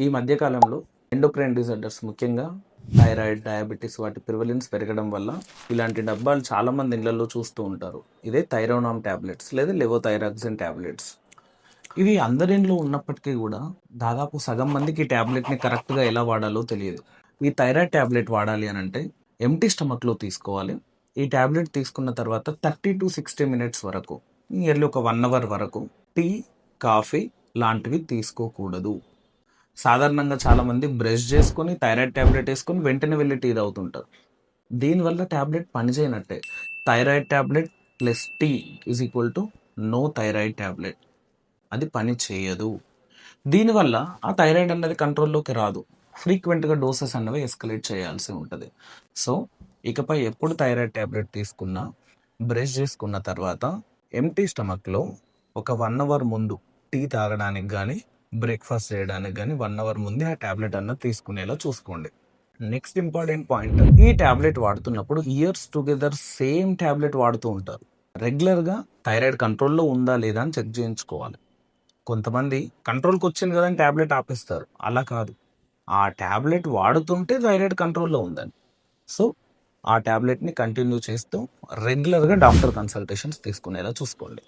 ఈ మధ్య కాలంలో ఎండోక్రైన్ డిజార్డర్స్ ముఖ్యంగా థైరాయిడ్, డయాబెటీస్ వాటి ప్రివలెన్స్ పెరగడం వల్ల ఇలాంటి డబ్బాలు చాలామంది ఇళ్లలో చూస్తూ ఉంటారు. ఇదే థైరోనామ్ టాబ్లెట్స్ లేదా లెవోథైరాక్సిన్ టాబ్లెట్స్. ఇవి అందరిలో ఉన్నప్పటికీ కూడా దాదాపు సగం మందికి ఈ టాబ్లెట్ని కరెక్ట్గా ఎలా వాడాలో తెలియదు. ఈ థైరాయిడ్ టాబ్లెట్ వాడాలి అని అంటే ఎంటీ స్టమక్లో తీసుకోవాలి. ఈ టాబ్లెట్ తీసుకున్న తర్వాత 30 to 60 minutes వరకు, నియర్లీ ఒక 1 hour వరకు టీ, కాఫీ లాంటివి తీసుకోకూడదు. సాధారణంగా చాలామంది బ్రష్ చేసుకొని థైరాయిడ్ ట్యాబ్లెట్ వేసుకొని వెంటనే వెళ్ళి టీ తాగుతుంటారు. దీనివల్ల ట్యాబ్లెట్ పనిచేయనట్టే. Thyroid tablet plus tea is equal to no thyroid tablet. అది పని చేయదు. దీనివల్ల ఆ థైరాయిడ్ అన్నది కంట్రోల్లోకి రాదు. ఫ్రీక్వెంట్గా డోసెస్ అన్నవి ఎస్కలేట్ చేయాల్సి ఉంటుంది. సో ఇకపై ఎప్పుడు థైరాయిడ్ ట్యాబ్లెట్ తీసుకున్నా బ్రష్ చేసుకున్న తర్వాత ఎంటీ స్టమక్లో ఒక 1 hour ముందు టీ తాగడానికి కానీ బ్రేక్ఫాస్ట్ చేయడానికి కానీ 1 hour ముందే ఆ ట్యాబ్లెట్ అన్నది తీసుకునేలా చూసుకోండి. నెక్స్ట్ ఇంపార్టెంట్ పాయింట్, ఈ ట్యాబ్లెట్ వాడుతున్నప్పుడు ఇయర్స్ టుగెదర్ సేమ్ ట్యాబ్లెట్ వాడుతూ ఉంటారు. రెగ్యులర్గా థైరాయిడ్ కంట్రోల్లో ఉందా లేదా అని చెక్ చేయించుకోవాలి. కొంతమంది కంట్రోల్కి వచ్చింది కదా అని ట్యాబ్లెట్ ఆపేస్తారు. అలా కాదు, ఆ ట్యాబ్లెట్ వాడుతుంటే థైరాయిడ్ కంట్రోల్లో ఉందని. సో ఆ ట్యాబ్లెట్ని కంటిన్యూ చేస్తూ రెగ్యులర్గా డాక్టర్ కన్సల్టేషన్స్ తీసుకునేలా చూసుకోండి.